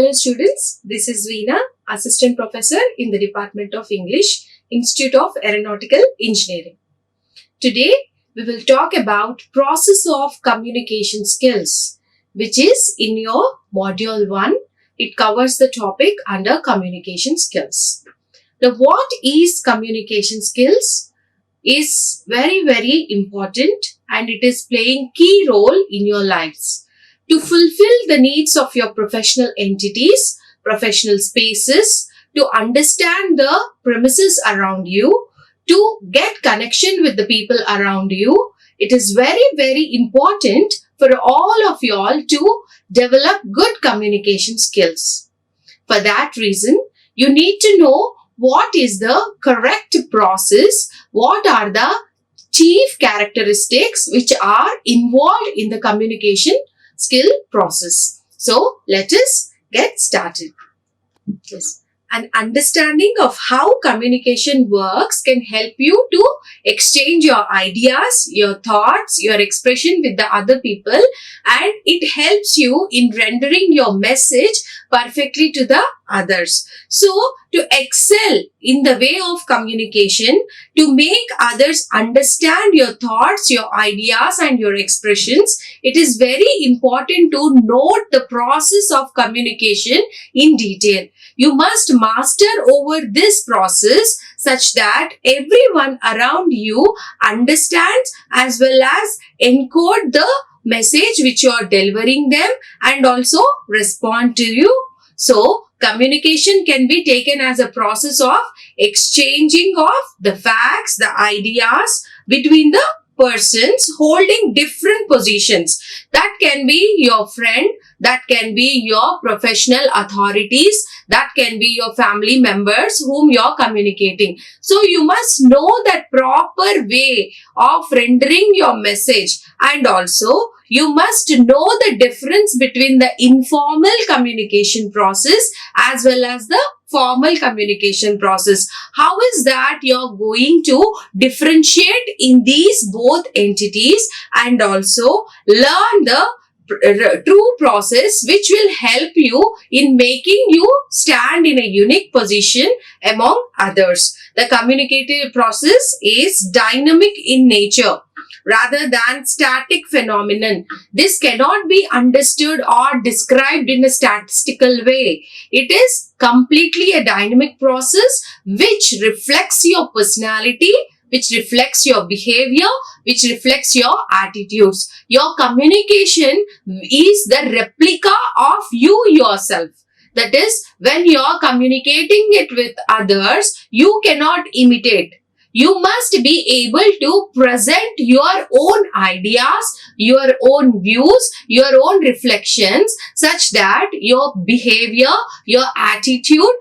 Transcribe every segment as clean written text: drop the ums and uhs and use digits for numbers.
Hello students, this is Veena, Assistant Professor in the Department of English, Institute of Aeronautical Engineering. Today, we will talk about process of communication skills, which is in your Module 1. It covers the topic under communication skills. Now, what is communication skills is very important and it is playing key role in your lives. To fulfill the needs of your professional entities, professional spaces, to understand the premises around you, to get connection with the people around you, it is very important for all of you all to develop good communication skills. For that reason, you need to know what is the correct process, what are the chief characteristics which are involved in the communication skill process. So, let us get started. Yes. An understanding of how communication works can help you to exchange your ideas, your thoughts, your expression with the other people, and it helps you in rendering your message perfectly to the others. So, to excel in the way of communication, to make others understand your thoughts, your ideas and your expressions, it is very important to note the process of communication in detail. You must master over this process such that everyone around you understands as well as encode the message which you are delivering them and also respond to you. So, communication can be taken as a process of exchanging of the facts, the ideas between the persons holding different positions. That can be your friend, that can be your professional authorities, that can be your family members whom you are communicating. So, you must know that proper way of rendering your message, and also you must know the difference between the informal communication process as well as the formal communication process. How is that you're going to differentiate in these both entities and also learn the true process which will help you in making you stand in a unique position among others. The communicative process is dynamic in nature rather than static phenomenon. This cannot be understood or described in a statistical way. It is completely a dynamic process which reflects your personality, which reflects your behavior, which reflects your attitudes. Your communication is the replica of you yourself. That is, when you are communicating it with others, you cannot imitate. You must be able to present your own ideas, your own views, your own reflections such that your behavior, your attitude,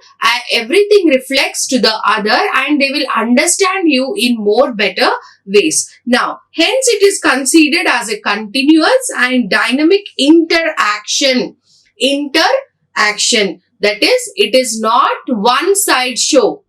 everything reflects to the other and they will understand you in more better ways. Now, hence it is considered as a continuous and dynamic interaction. That is, it is not one-side show.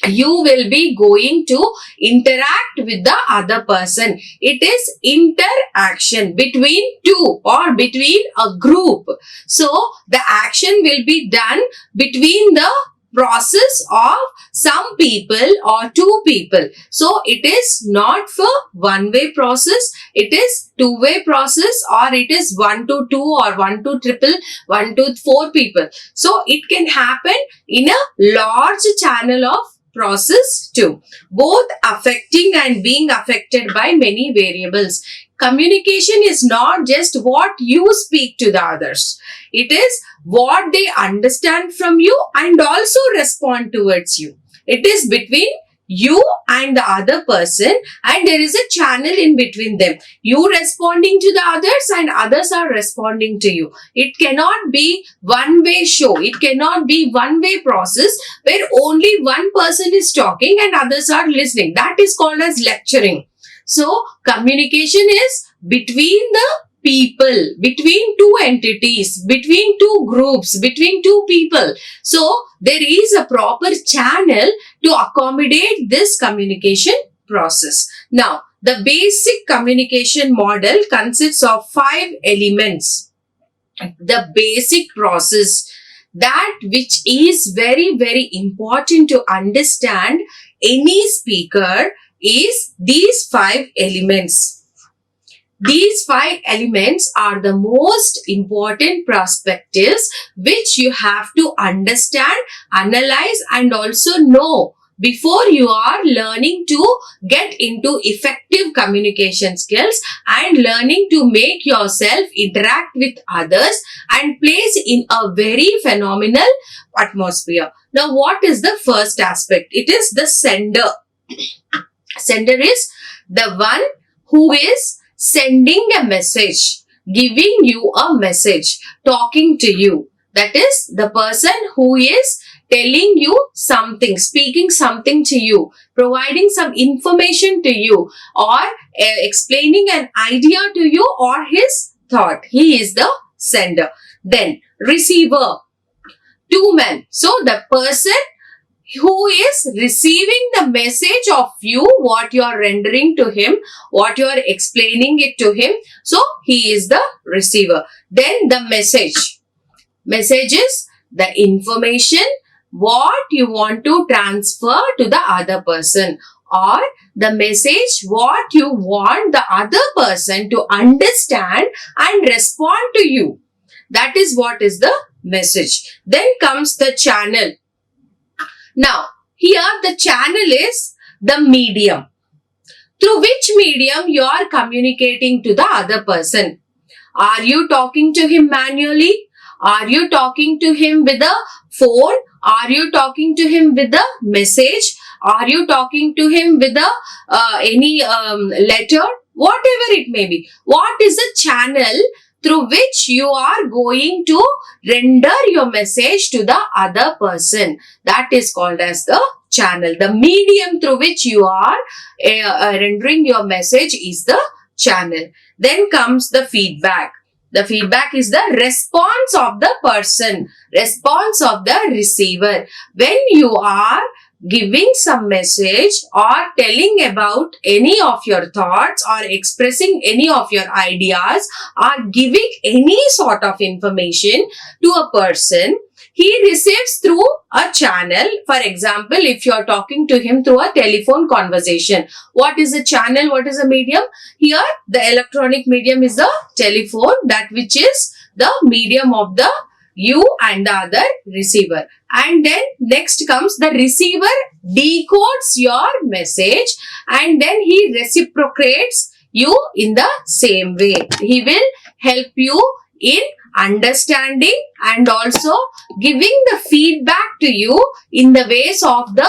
You will be going to interact with the other person. It is interaction between two or between a group. So, the action will be done between the process of some people or two people. So, it is not for one-way process. It is two-way process, or it is 1 to 2 or 1 to triple, 1 to 4 people. So, it can happen in a large channel of process too, both affecting and being affected by many variables. Communication is not just what you speak to the others. It is what they understand from you and also respond towards you. It is between you and the other person and there is a channel in between them. You responding to the others and others are responding to you. It cannot be one-way show. It cannot be one-way process where only one person is talking and others are listening. That is called as lecturing. So, communication is between the people, between two entities, between two groups, between two people. So, there is a proper channel to accommodate this communication process. Now, the basic communication model consists of 5 elements. The basic process. That which is very, very important to understand any speaker is these 5 elements. These 5 elements are the most important perspectives which you have to understand, analyze and also know before you are learning to get into effective communication skills and learning to make yourself interact with others and place in a very phenomenal atmosphere. Now, what is the first aspect? It is the sender. Sender is the one who is sending a message, giving you a message, talking to you. That is the person who is telling you something, speaking something to you, providing some information to you, or explaining an idea to you or his thought. He is the sender. Then receiver, 2 men. So the person who is receiving the message of you, what you are rendering to him, what you are explaining it to him. So he is the receiver. Then the message. Message is the information what you want to transfer to the other person, or the message what you want the other person to understand and respond to you. That is what is the message. Then comes the channel. Now, here the channel is the medium. Through which medium you are communicating to the other person. Are you talking to him manually? Are you talking to him with a phone? Are you talking to him with a message? Are you talking to him with any letter? Whatever it may be. What is the channel through which you are going to render your message to the other person? That is called as the channel. The medium through which you are rendering your message is the channel. Then comes the feedback. The feedback is the response of the person, response of the receiver. When you are giving some message or telling about any of your thoughts or expressing any of your ideas or giving any sort of information to a person, he receives through a channel. For example, if you are talking to him through a telephone conversation, what is a channel? What is a medium? Here, the electronic medium is the telephone, that which is the medium of the you and the other receiver. And then next comes the receiver decodes your message and then he reciprocates you in the same way. He will help you in understanding and also giving the feedback to you in the ways of the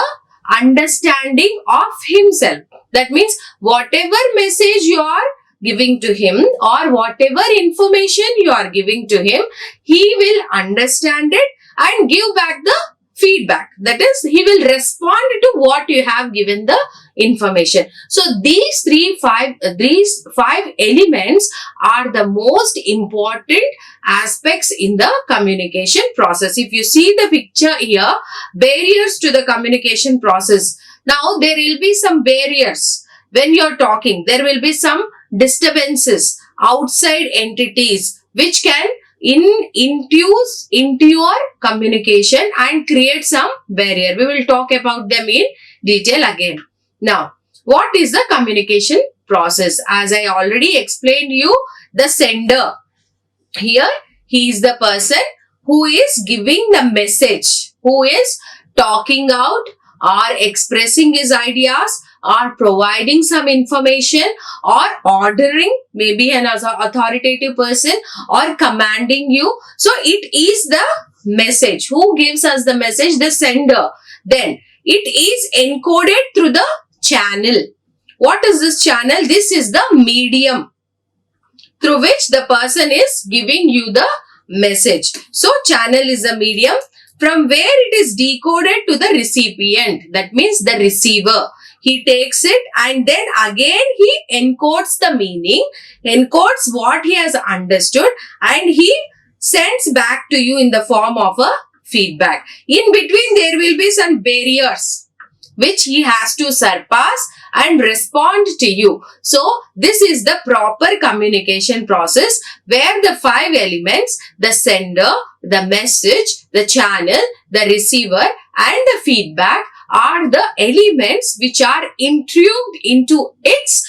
understanding of himself. That means whatever message you are giving to him or whatever information you are giving to him, he will understand it and give back the feedback. That is, he will respond to what you have given the information. So these five elements are the most important aspects in the communication process. If you see the picture here, barriers to the communication process. Now there will be some barriers. When you are talking, there will be some disturbances, outside entities which can infuse into your communication and create some barrier. We will talk about them in detail again. Now, what is the communication process? As I already explained you, the sender. Here, he is the person who is giving the message, who is talking out or expressing his ideas or providing some information or ordering, maybe an authoritative person, or commanding you. So it is the message. Who gives us the message? The sender. Then it is encoded through the channel. What is this channel? This is the medium through which the person is giving you the message. So channel is the medium from where it is decoded to the recipient. That means the receiver. He takes it and then again he encodes the meaning, encodes what he has understood and he sends back to you in the form of a feedback. In between there will be some barriers which he has to surpass and respond to you. So this is the proper communication process where the 5 elements, the sender, the message, the channel, the receiver and the feedback are the elements which are intrigued into its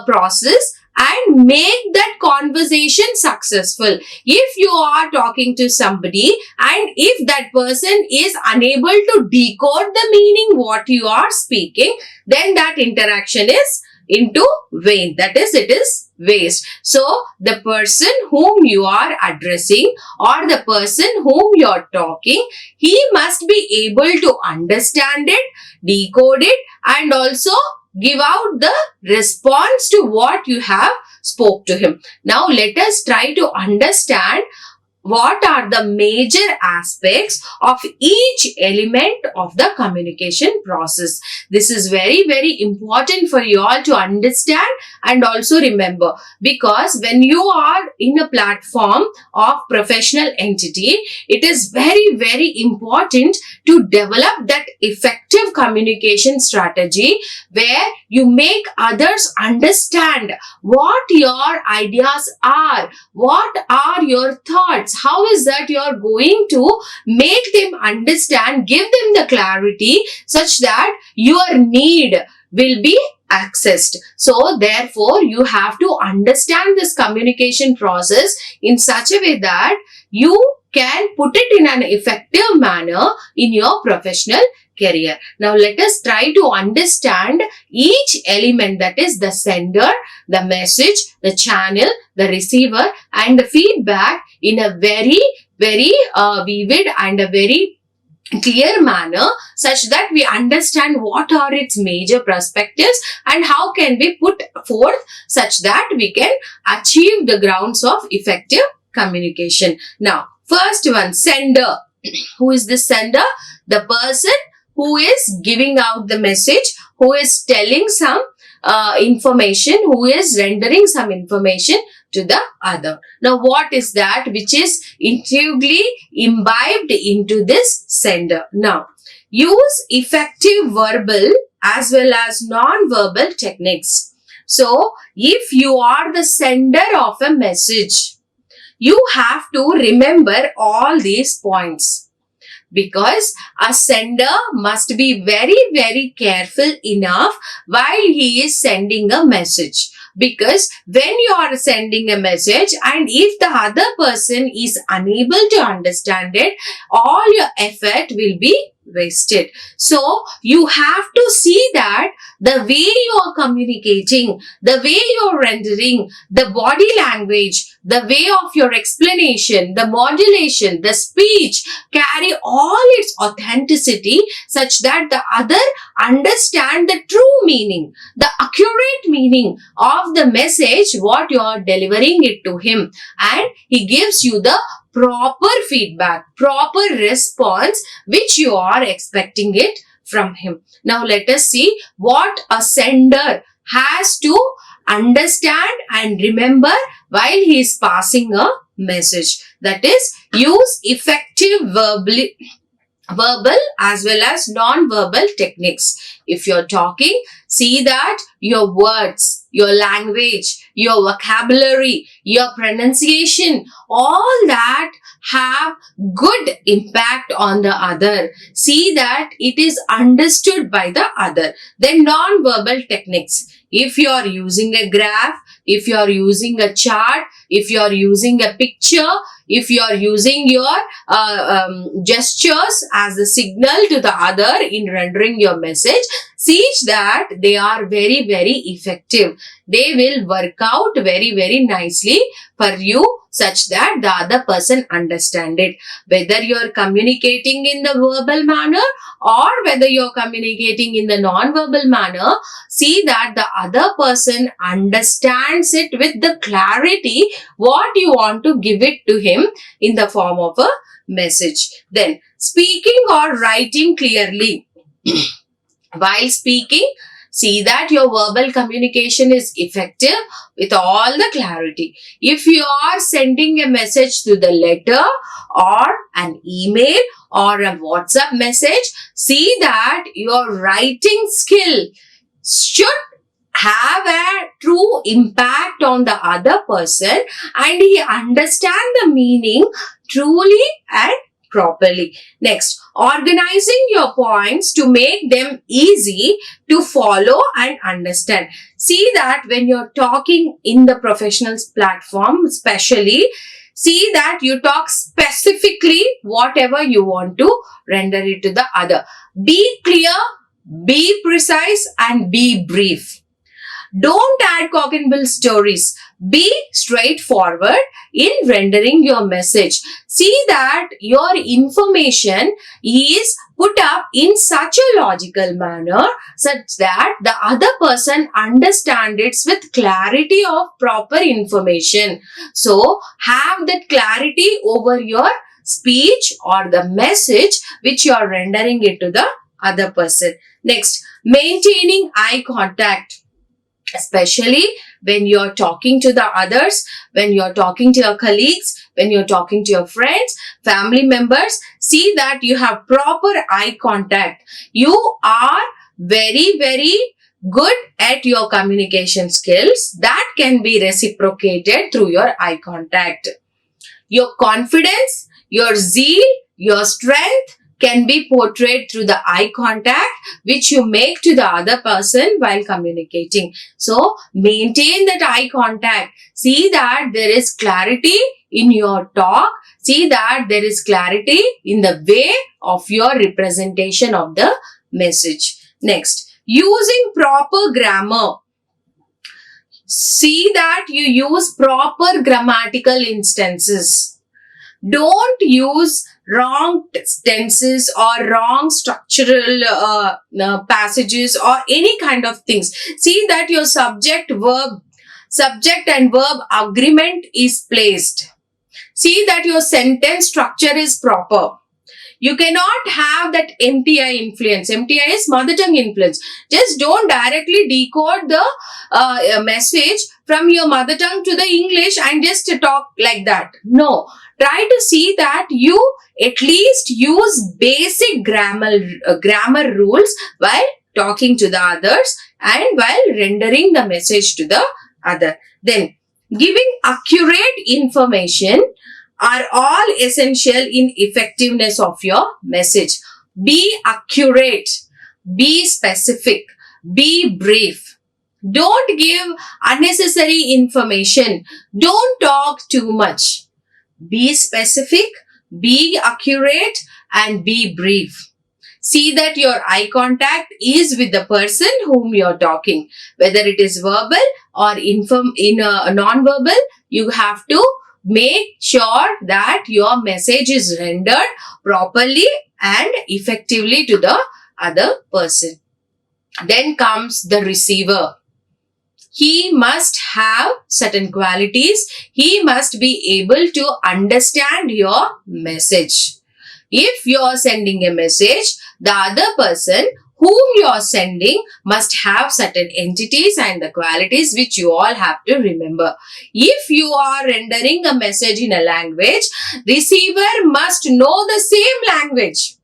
process and make that conversation successful. If you are talking to somebody and if that person is unable to decode the meaning what you are speaking, then that interaction is into vain. That is, it is waste. So the person whom you are addressing or the person whom you are talking, he must be able to understand it, decode it and also give out the response to what you have spoke to him. Now let us try to understand what are the major aspects of each element of the communication process. This is very, very important for you all to understand and also remember, because when you are in a platform of professional entity, it is very, very important to develop that effective communication strategy where you make others understand what your ideas are, what are your thoughts. How is that you are going to make them understand, give them the clarity such that your need will be accessed. So therefore, you have to understand this communication process in such a way that you can put it in an effective manner in your professional career. Now let us try to understand each element, that is the sender, the message, the channel, the receiver and the feedback in a very, very vivid and a very clear manner such that we understand what are its major perspectives and how can we put forth such that we can achieve the grounds of effective communication. Now, first one, sender. Who is the sender? The person who is giving out the message, who is telling some information, who is rendering some information to the other. Now, what is that which is intuitively imbibed into this sender? Now, use effective verbal as well as non-verbal techniques. So, if you are the sender of a message, you have to remember all these points, because a sender must be very, very careful enough while he is sending a message. Because when you are sending a message and if the other person is unable to understand it, all your effort will be wasted. So you have to see that the way you are communicating, the way you are rendering, the body language, the way of your explanation, the modulation, the speech carry all its authenticity such that the other understand the true meaning, the accurate meaning of the message what you are delivering it to him, and he gives you the proper feedback, proper response which you are expecting it from him. Now let us see what a sender has to understand and remember while he is passing a message. That is, use effective verbal as well as non-verbal techniques. If you're talking, see that your words, your language, your vocabulary, your pronunciation, all that have good impact on the other. See that it is understood by the other. Then non-verbal techniques. If you are using a graph, if you are using a chart, if you are using a picture, if you are using your gestures as a signal to the other in rendering your message, see that they are very, very effective. They will work out very, very nicely for you such that the other person understand it. Whether you are communicating in the verbal manner or whether you are communicating in the non-verbal manner, see that the other person understands it with the clarity what you want to give it to him in the form of a message. Then, speaking or writing clearly. While speaking, see that your verbal communication is effective with all the clarity. If you are sending a message through the letter or an email or a WhatsApp message, see that your writing skill should have a true impact on the other person and he understand the meaning truly and properly. Next, organizing your points to make them easy to follow and understand. See that when you're talking in the professionals platform, especially, see that you talk specifically whatever you want to render it to the other. Be clear, be precise, and be brief. Don't add cock and bull stories. Be straightforward in rendering your message. See that your information is put up in such a logical manner such that the other person understands it with clarity of proper information. So, have that clarity over your speech or the message which you are rendering it to the other person. Next, maintaining eye contact. Especially when you're talking to the others, when you're talking to your colleagues, when you're talking to your friends, family members, see that you have proper eye contact. You are very, very good at your communication skills that can be reciprocated through your eye contact. Your confidence, your zeal, your strength can be portrayed through the eye contact which you make to the other person while communicating. So, maintain that eye contact. See that there is clarity in your talk. See that there is clarity in the way of your representation of the message. Next, using proper grammar. See that you use proper grammatical instances. Don't use wrong tenses or wrong structural passages or any kind of things. See that your subject and verb agreement is placed. See that your sentence structure is proper. You cannot have that MTI influence. MTI is mother tongue influence. Just don't directly decode the message from your mother tongue to the English and just talk like that. No. Try to see that you at least use basic grammar rules while talking to the others and while rendering the message to the other. Then, giving accurate information are all essential in effectiveness of your message. Be accurate, be specific, be brief. Don't give unnecessary information. Don't talk too much. Be specific, be accurate, and be brief. See that your eye contact is with the person whom you're talking. Whether it is verbal or non-verbal, you have to make sure that your message is rendered properly and effectively to the other person. Then comes the receiver. He must have certain qualities. He must be able to understand your message. If you are sending a message, the other person whom you are sending must have certain entities and the qualities which you all have to remember. If you are rendering a message in a language, receiver must know the same language.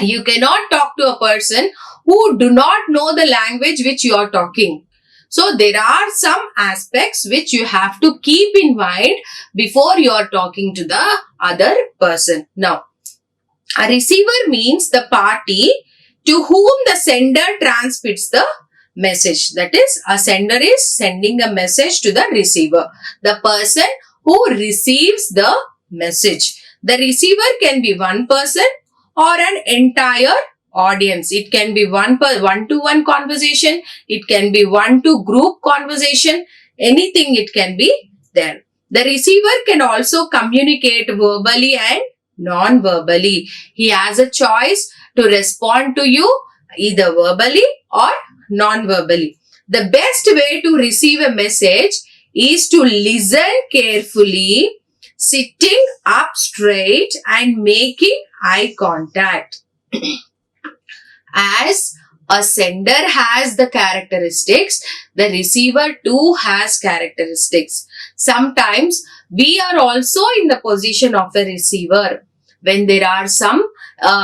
You cannot talk to a person who do not know the language which you are talking. So, there are some aspects which you have to keep in mind before you are talking to the other person. Now, a receiver means the party to whom the sender transmits the message. That is, a sender is sending a message to the receiver. The person who receives the message. The receiver can be one person or an entire audience. It can be one-to-one conversation. It can be one-to-group conversation. Anything it can be there. The receiver can also communicate verbally and non-verbally. He has a choice to respond to you either verbally or non-verbally. The best way to receive a message is to listen carefully, sitting up straight and making eye contact. As a sender has the characteristics, the receiver too has characteristics. Sometimes we are also in the position of a receiver. When there are some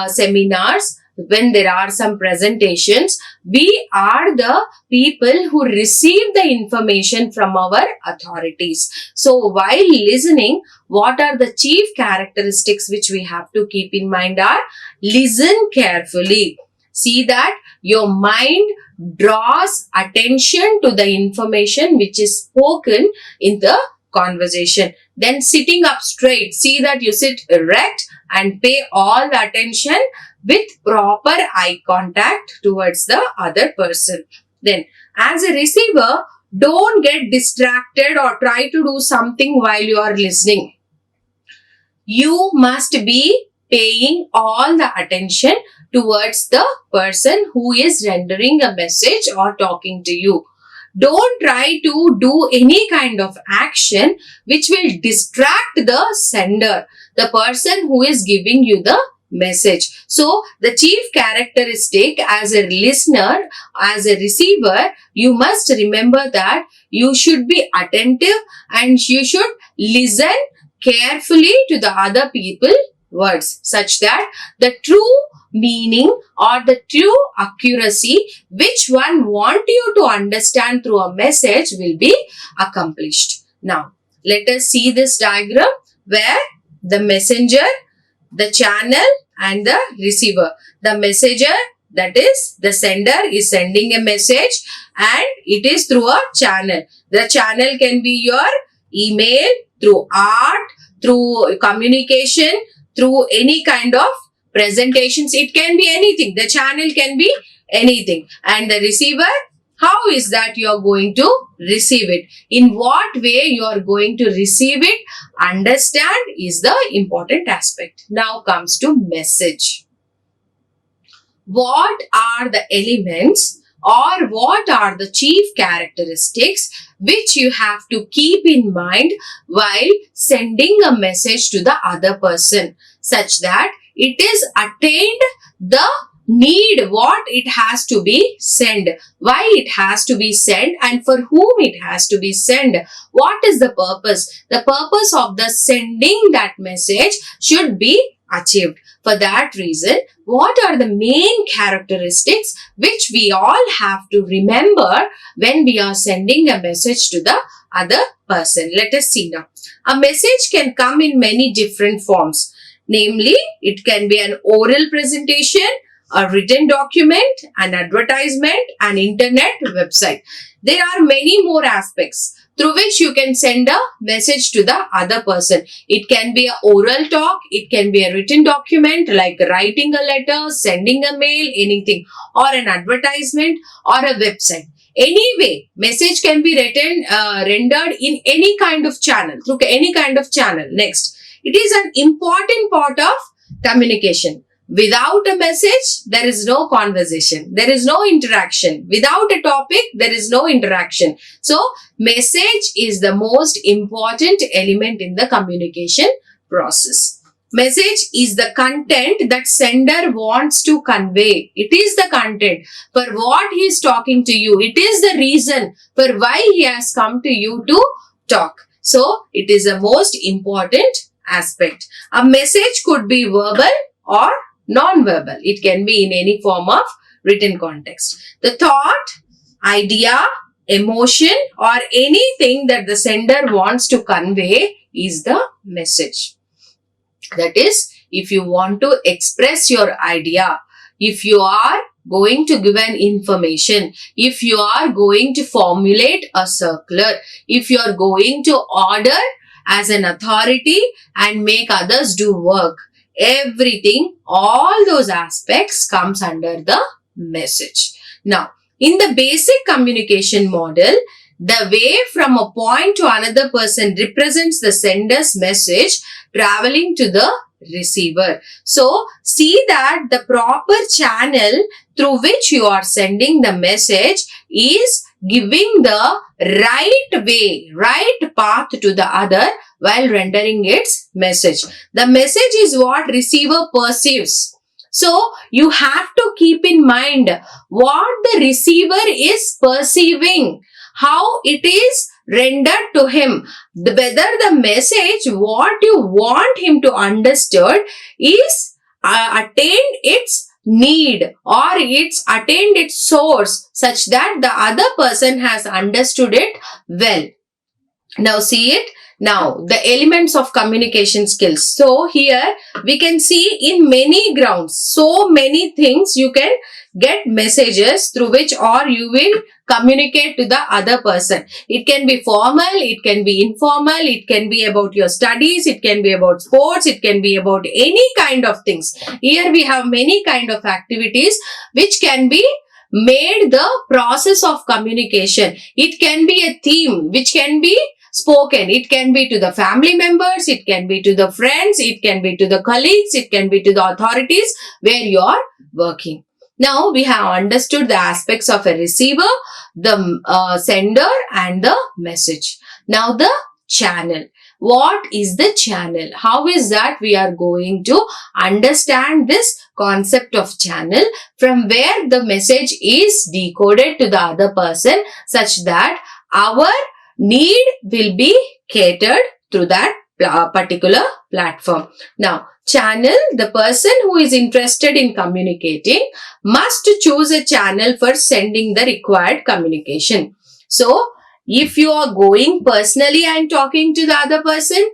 seminars when there are some presentations, we are the people who receive the information from our authorities. So while listening, what are the chief characteristics which we have to keep in mind are: listen carefully. See that your mind draws attention to the information which is spoken in the conversation. Then sitting up straight, see that you sit erect and pay all the attention with proper eye contact towards the other person. Then as a receiver, don't get distracted or try to do something while you are listening. You must be paying all the attention towards the person who is rendering a message or talking to you. Don't try to do any kind of action which will distract the sender, the person who is giving you the message. So, the chief characteristic as a listener, as a receiver, you must remember that you should be attentive and you should listen carefully to the other people's words, such that the true meaning or the true accuracy which one want you to understand through a message will be accomplished. Now, let us see this diagram where the messenger, the channel and the receiver. The messenger, that is the sender, is sending a message and it is through a channel. The channel can be your email, through art, through communication, through any kind of presentations. It can be anything. The channel can be anything. And the receiver, how is that you are going to receive it? In what way you are going to receive it? Understand is the important aspect. Now comes to message. What are the elements or what are the chief characteristics which you have to keep in mind while sending a message to the other person, such that it is attained the need what it has to be sent, why it has to be sent and for whom it has to be sent. What is the purpose? The purpose of the sending that message should be achieved. For that reason, what are the main characteristics which we all have to remember when we are sending a message to the other person? Let us see now. A message can come in many different forms. Namely, it can be an oral presentation, a written document, an advertisement, an internet website. There are many more aspects through which you can send a message to the other person. It can be an oral talk, it can be a written document like writing a letter, sending a mail, anything, or an advertisement or a website. Anyway, message can be rendered in any kind of channel, through any kind of channel. Next, it is an important part of communication. Without a message, there is no conversation. There is no interaction. Without a topic, there is no interaction. So, message is the most important element in the communication process. Message is the content that sender wants to convey. It is the content for what he is talking to you. It is the reason for why he has come to you to talk. So, it is the most important aspect. A message could be verbal or non-verbal. It can be in any form of written context. The thought, idea, emotion or anything that the sender wants to convey is the message. That is, if you want to express your idea, if you are going to give an information, if you are going to formulate a circular, if you are going to order as an authority and make others do work, everything, all those aspects comes under the message. Now, in the basic communication model, the way from a point to another person represents the sender's message traveling to the receiver. So, see that the proper channel through which you are sending the message is giving the right way, right path to the other while rendering its message. The message is what receiver perceives. So, you have to keep in mind what the receiver is perceiving, how it is rendered to him, whether the message, what you want him to understand is attained its need or it's attained its source such that the other person has understood it well. Now see it. Now the elements of communication skills. So here we can see in many grounds, so many things you can get messages through which or you will communicate to the other person. It can be formal, it can be informal, it can be about your studies, it can be about sports, it can be about any kind of things. Here we have many kind of activities which can be made the process of communication. It can be a theme which can be spoken. It can be to the family members, it can be to the friends, it can be to the colleagues, it can be to the authorities where you are working. Now we have understood the aspects of a receiver, the sender and the message. Now the channel. What is the channel? How is that we are going to understand this concept of channel, from where the message is decoded to the other person such that our need will be catered through that particular platform. Now, channel, the person who is interested in communicating must choose a channel for sending the required communication. So, if you are going personally and talking to the other person,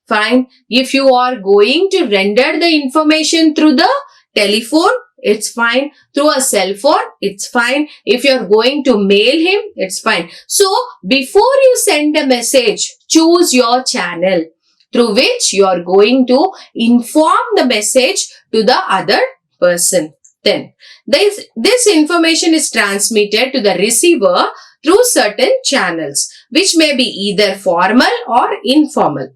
fine. If you are going to render the information through the telephone, it's fine. Through a cell phone, it's fine. If you're going to mail him, it's fine. So, before you send a message, choose your channel through which you are going to inform the message to the other person. Then, this information is transmitted to the receiver through certain channels, which may be either formal or informal.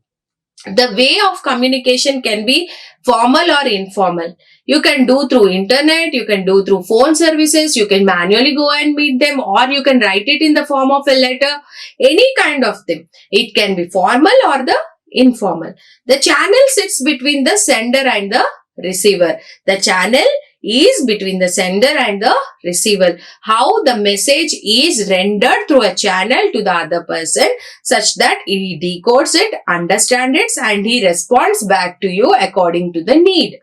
The way of communication can be formal or informal. You can do through internet, you can do through phone services, you can manually go and meet them, or you can write it in the form of a letter, any kind of thing. It can be formal or the informal. The channel sits between the sender and the receiver. The channel is between the sender and the receiver. How the message is rendered through a channel to the other person such that he decodes it, understands it, and he responds back to you according to the need.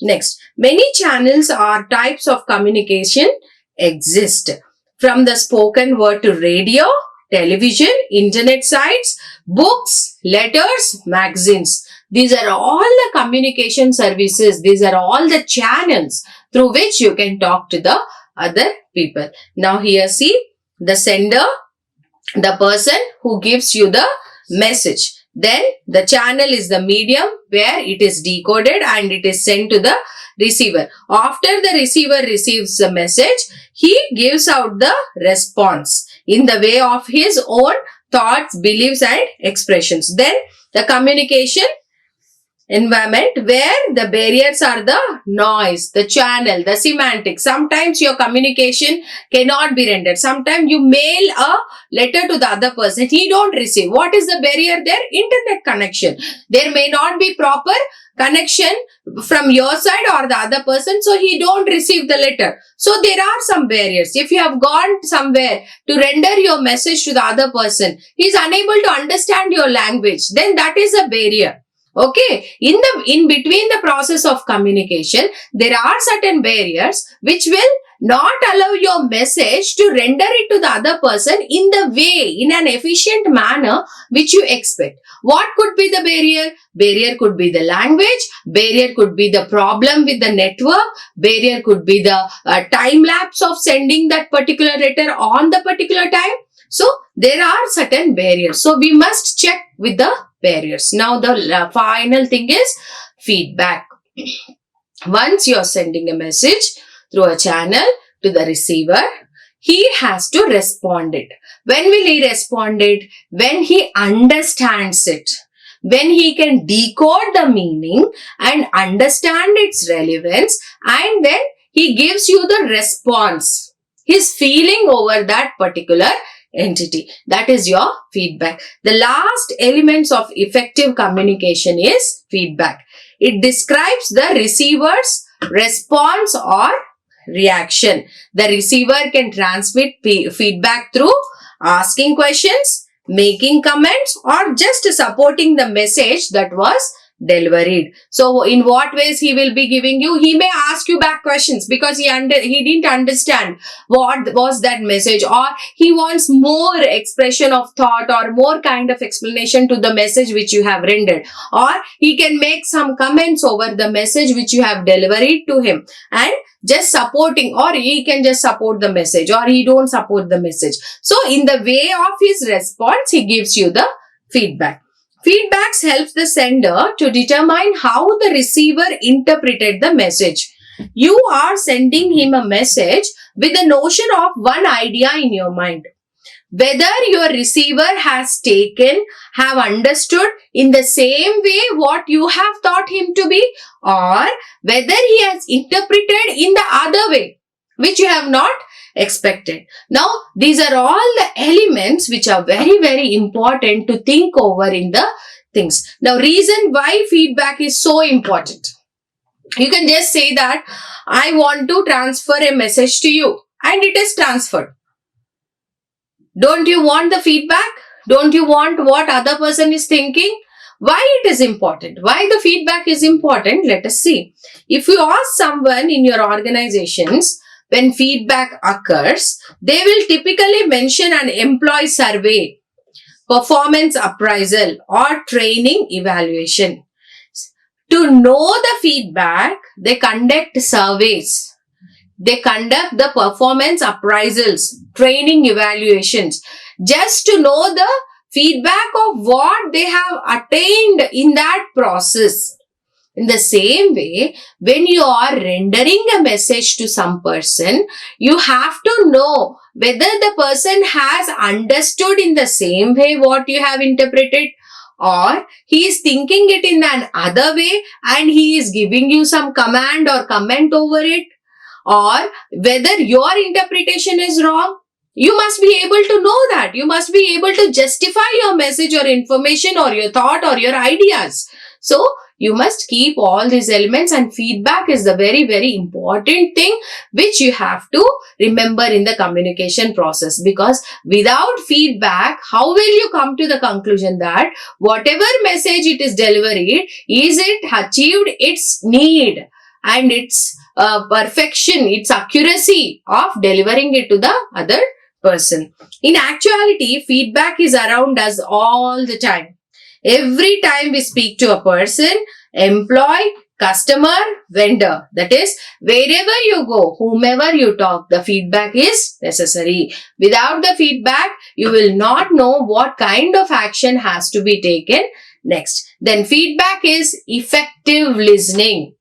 Next, many channels or types of communication exist. From the spoken word to radio, television, internet sites, books, letters, magazines. These are all the communication services. These are all the channels through which you can talk to the other people. Now here see the sender, the person who gives you the message. Then the channel is the medium where it is decoded and it is sent to the receiver. After the receiver receives the message, he gives out the response in the way of his own thoughts, beliefs and expressions. Then the communication environment where the barriers are the noise, the channel, the semantics. Sometimes your communication cannot be rendered. Sometimes you mail a letter to the other person. He don't receive. What is the barrier there? Internet connection. There may not be proper connection from your side or the other person. So he don't receive the letter. So there are some barriers. If you have gone somewhere to render your message to the other person, he is unable to understand your language. Then that is a barrier. Okay, in between the process of communication, there are certain barriers which will not allow your message to render it to the other person in the way, in an efficient manner which you expect. What could be the barrier? Barrier could be the language, barrier could be the problem with the network, barrier could be the time lapse of sending that particular letter on the particular time. So, there are certain barriers. So, we must check with the barriers. Now, the final thing is feedback. Once you are sending a message through a channel to the receiver, he has to respond it. When will he respond it? When he understands it. When he can decode the meaning and understand its relevance, and then he gives you the response. His feeling over that particular entity. That is your feedback. The last elements of effective communication is feedback. It describes the receiver's response or reaction. The receiver can transmit feedback through asking questions, making comments, or just supporting the message that was delivered. So in what ways he will be giving you? He may ask you back questions because he didn't understand what was that message, or he wants more expression of thought or more kind of explanation to the message which you have rendered, or he can make some comments over the message which you have delivered to him and just supporting, or he can just support the message, or he don't support the message. So in the way of his response, he gives you the feedback. Feedbacks helps the sender to determine how the receiver interpreted the message. You are sending him a message with the notion of one idea in your mind. Whether your receiver has have understood in the same way what you have taught him to be, or whether he has interpreted in the other way, which you have not expected. Now, these are all the elements which are very, very important to think over in the things. Now, reason why feedback is so important. You can just say that I want to transfer a message to you and it is transferred. Don't you want the feedback? Don't you want what other person is thinking? Why it is important? Why the feedback is important? Let us see. If you ask someone in your organizations, when feedback occurs, they will typically mention an employee survey, performance appraisal, or training evaluation. To know the feedback, they conduct surveys. They conduct the performance appraisals, training evaluations, just to know the feedback of what they have attained in that process. In the same way, when you are rendering a message to some person, you have to know whether the person has understood in the same way what you have interpreted, or he is thinking it in an other way and he is giving you some command or comment over it, or whether your interpretation is wrong. You must be able to know that. You must be able to justify your message or information or your thought or your ideas. So, you must keep all these elements, and feedback is the very, very important thing which you have to remember in the communication process, because without feedback, how will you come to the conclusion that whatever message it is delivered, is it achieved its need and its perfection, its accuracy of delivering it to the other person. In actuality, feedback is around us all the time. Every time we speak to a person, employee, customer, vendor, that is, wherever you go, whomever you talk, the feedback is necessary. Without the feedback, you will not know what kind of action has to be taken next. Then feedback is effective listening.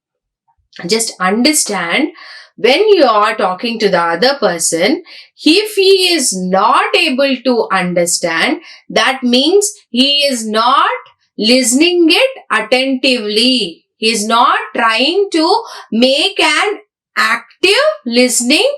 Just understand, when you are talking to the other person, if he is not able to understand, that means he is not listening it attentively. He is not trying to make an active listening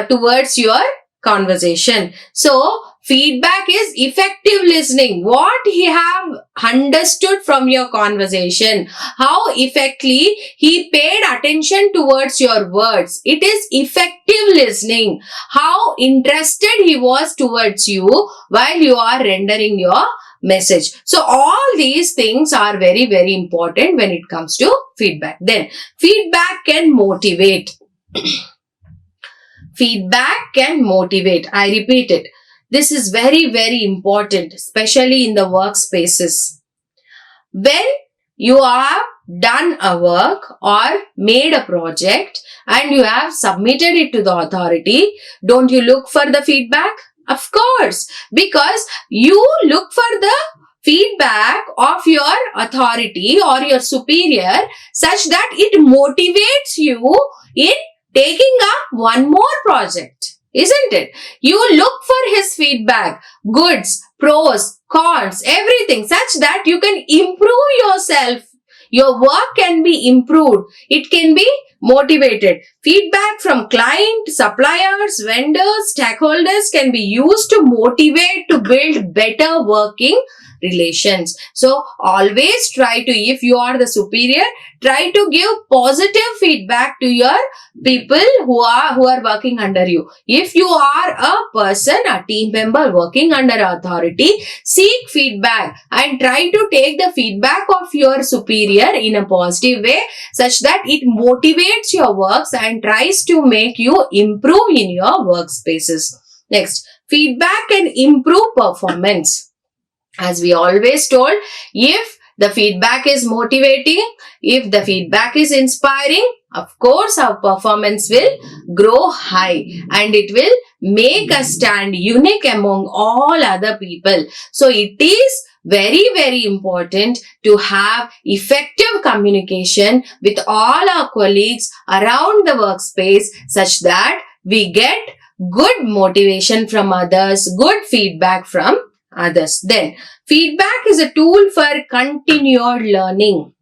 towards your conversation. So, feedback is effective listening. What he have understood from your conversation, how effectively he paid attention towards your words. It is effective listening. How interested he was towards you while you are rendering your message. So all these things are very, very important when it comes to feedback. Then feedback can motivate. Feedback can motivate. I repeat it. This is very, very important, especially in the workspaces. When you have done a work or made a project and you have submitted it to the authority, don't you look for the feedback? Of course, because you look for the feedback of your authority or your superior such that it motivates you in taking up one more project. Isn't it? You look for his feedback, goods, pros, cons, everything, such that you can improve yourself. Your work can be improved. It can be motivated. Feedback from client, suppliers, vendors, stakeholders can be used to motivate to build better working relations. So always try to, if you are the superior, try to give positive feedback to your people who are working under you. If you are a person, a team member working under authority, seek feedback and try to take the feedback of your superior in a positive way, such that it motivates your works and tries to make you improve in your workspaces. Next, feedback can improve performance. As we always told, if the feedback is motivating, if the feedback is inspiring, of course our performance will grow high and it will make us stand unique among all other people. So it is very, very important to have effective communication with all our colleagues around the workspace, such that we get good motivation from others, good feedback from others. Then, feedback is a tool for continued learning.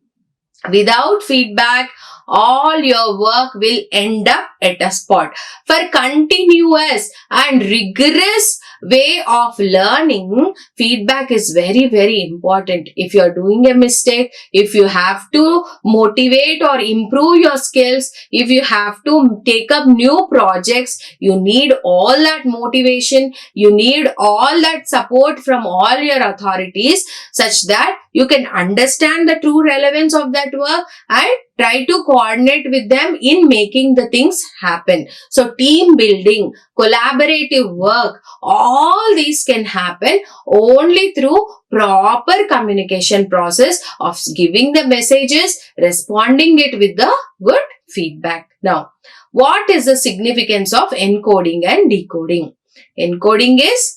Without feedback, all your work will end up at a spot. For continuous and rigorous way of learning, feedback is very, very important. If you are doing a mistake, if you have to motivate or improve your skills, if you have to take up new projects, you need all that motivation, you need all that support from all your authorities, such that you can understand the true relevance of that work and try to coordinate with them in making the things happen. So team building, collaborative work, all these can happen only through proper communication process of giving the messages, responding it with the good feedback. Now, what is the significance of encoding and decoding? Encoding is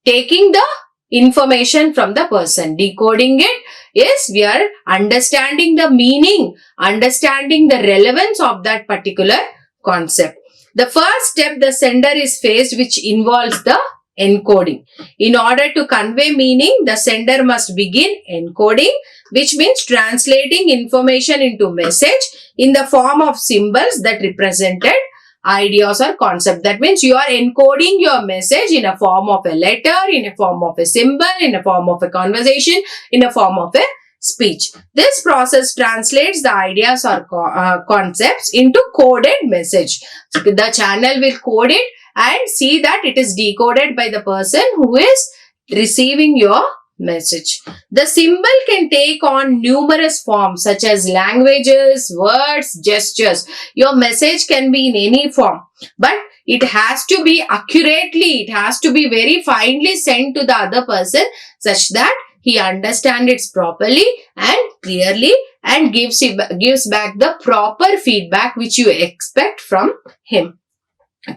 taking the information from the person. Decoding it is we are understanding the meaning, understanding the relevance of that particular concept. The first step the sender is faced, which involves the encoding. In order to convey meaning, the sender must begin encoding, which means translating information into message in the form of symbols that represented ideas or concept. That means you are encoding your message in a form of a letter, in a form of a symbol, in a form of a conversation, in a form of a speech. This process translates the ideas or concepts into coded message. So the channel will code it and see that it is decoded by the person who is receiving your message. The symbol can take on numerous forms such as languages, words, gestures. Your message can be in any form, but it has to be accurately, it has to be very finely sent to the other person, such that he understands it properly and clearly and gives back the proper feedback which you expect from him.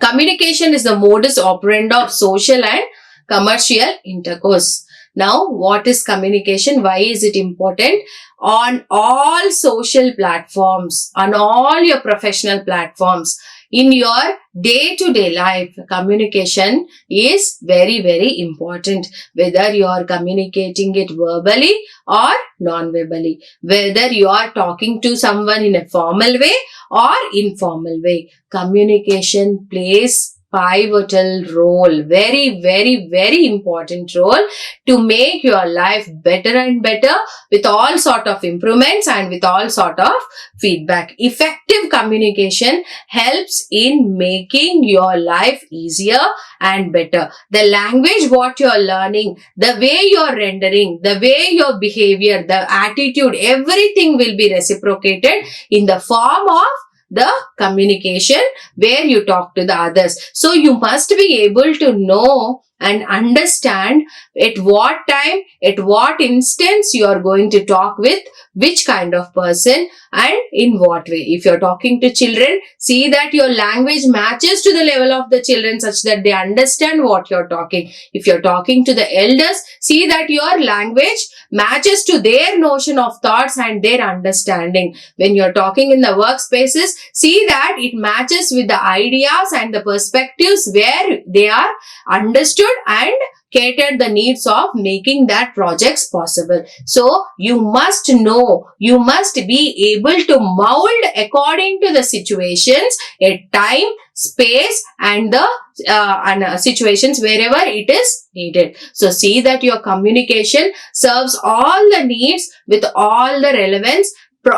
Communication is the modus operandi of social and commercial intercourse. Now, what is communication? Why is it important? On all social platforms, on all your professional platforms, in your day-to-day life, communication is very, very important. Whether you are communicating it verbally or non-verbally, whether you are talking to someone in a formal way or informal way, communication plays pivotal role, very, very, very important role to make your life better and better with all sort of improvements and with all sort of feedback. Effective communication helps in making your life easier and better. The language what you are learning, the way you are rendering, the way your behavior, the attitude, everything will be reciprocated in the form of the communication where you talk to the others. So you must be able to know and understand at what time, at what instance you are going to talk with which kind of person and in what way. If you are talking to children, see that your language matches to the level of the children such that they understand what you are talking. If you are talking to the elders, see that your language matches to their notion of thoughts and their understanding. When you are talking in the workspaces, see that it matches with the ideas and the perspectives where they are understood and cater the needs of making that projects possible. So you must know, you must be able to mold according to the situations at time, space and the situations wherever it is needed. So see that your communication serves all the needs with all the relevance.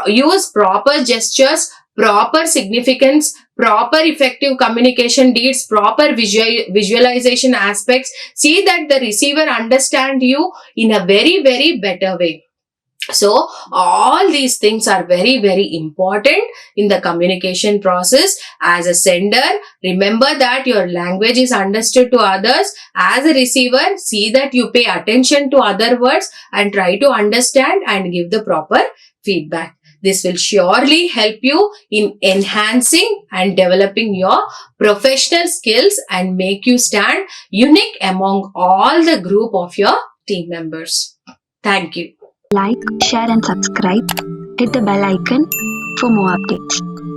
Use proper gestures, proper significance, proper effective communication deeds, proper visualization aspects. See that the receiver understand you in a very, very better way. So all these things are very, very important in the communication process. As a sender, remember that your language is understood to others. As a receiver, see that you pay attention to other words and try to understand and give the proper feedback. This will surely help you in enhancing and developing your professional skills and make you stand unique among all the group of your team members. Thank you. Like, share and subscribe. Hit the bell icon for more updates.